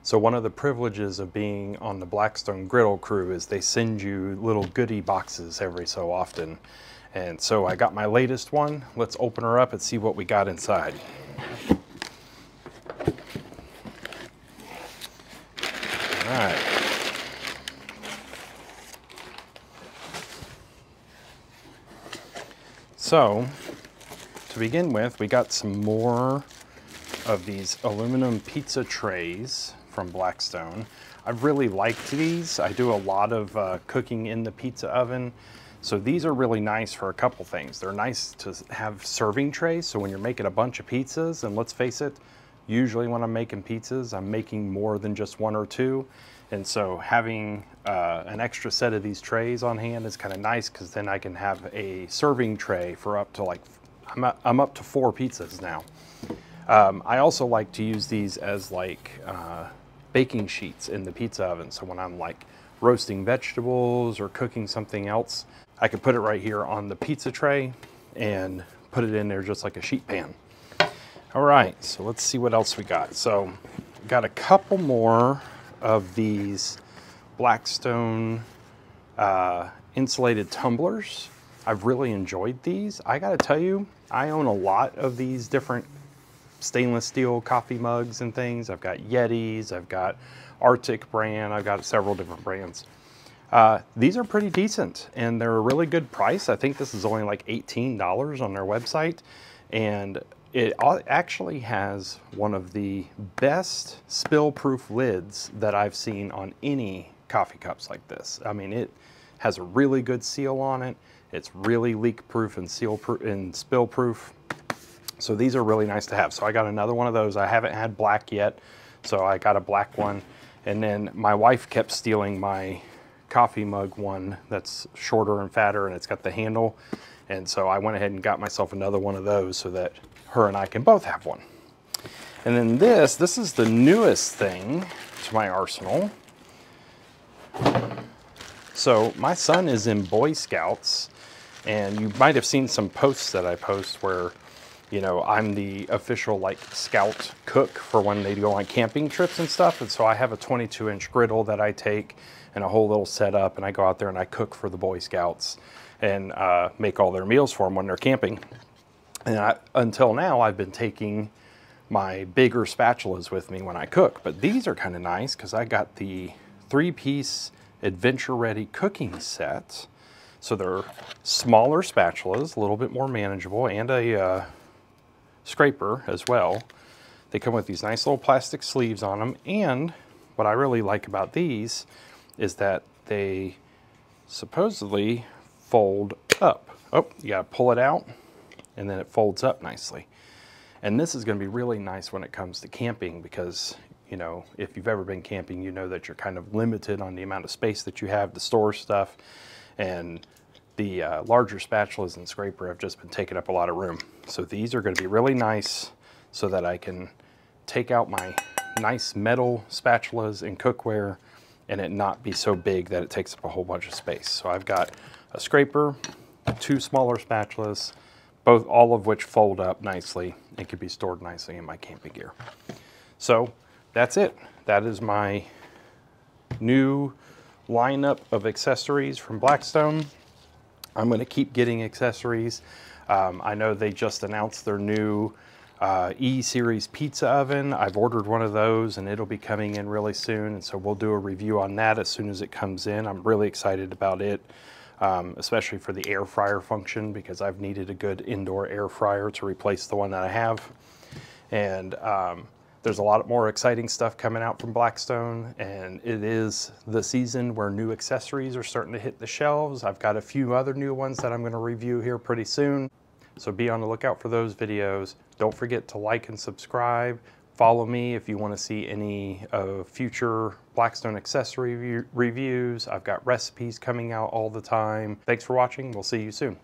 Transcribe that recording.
So one of the privileges of being on the Blackstone Griddle crew is they send you little goodie boxes every so often. And so I got my latest one. Let's open her up and see what we got inside. All right. So to begin with, we got some more of these aluminum pizza trays from Blackstone. I've really liked these. I do a lot of cooking in the pizza oven. So these are really nice for a couple things. They're nice to have serving trays. So when you're making a bunch of pizzas, and let's face it, usually when I'm making pizzas, I'm making more than just one or two. And so having an extra set of these trays on hand is kind of nice, because then I can have a serving tray for up to like, I'm up to 4 pizzas now. I also like to use these as like baking sheets in the pizza oven. So when I'm like roasting vegetables or cooking something else, I could put it right here on the pizza tray and put it in there just like a sheet pan. All right, so let's see what else we got. So got a couple more of these Blackstone insulated tumblers. I've really enjoyed these. I gotta tell you, I own a lot of these different stainless steel coffee mugs and things. I've got Yetis, I've got Arctic brand, I've got several different brands. These are pretty decent and they're a really good price. I think this is only like $18 on their website, and it actually has one of the best spill-proof lids that I've seen on any coffee cups like this. I mean, it has a really good seal on it. It's really leak-proof and seal-proof and spill-proof. So these are really nice to have. So I got another one of those. I haven't had black yet, so I got a black one. And then my wife kept stealing my coffee mug one that's shorter and fatter, and it's got the handle. And so I went ahead and got myself another one of those so that her and I can both have one. And then this is the newest thing to my arsenal. So my son is in Boy Scouts, and you might have seen some posts that I post where, you know, I'm the official like scout cook for when they go on camping trips and stuff. And so I have a 22-inch griddle that I take and a whole little setup, and I go out there and I cook for the Boy Scouts and make all their meals for them when they're camping. And until now, I've been taking my bigger spatulas with me when I cook. But these are kind of nice because I got the 3-piece Adventure Ready cooking set. So they're smaller spatulas, a little bit more manageable, and a scraper as well. They come with these nice little plastic sleeves on them, and what I really like about these is that they supposedly fold up. Oh, you gotta pull it out and then it folds up nicely. And this is gonna be really nice when it comes to camping, because, you know, if you've ever been camping, you know that you're kind of limited on the amount of space that you have to store stuff. And the larger spatulas and scraper have just been taking up a lot of room. So these are going to be really nice so that I can take out my nice metal spatulas and cookware and it not be so big that it takes up a whole bunch of space. So I've got a scraper, 2 smaller spatulas, all of which fold up nicely and can be stored nicely in my camping gear. So that's it. That is my new lineup of accessories from Blackstone. I'm going to keep getting accessories. I know they just announced their new E-Series pizza oven. I've ordered one of those and it'll be coming in really soon. And so we'll do a review on that as soon as it comes in. I'm really excited about it, especially for the air fryer function, because I've needed a good indoor air fryer to replace the one that I have. And there's a lot more exciting stuff coming out from Blackstone, and it is the season where new accessories are starting to hit the shelves. I've got a few other new ones that I'm going to review here pretty soon, so be on the lookout for those videos. Don't forget to like and subscribe. Follow me if you want to see any future Blackstone accessory reviews. I've got recipes coming out all the time. Thanks for watching. We'll see you soon.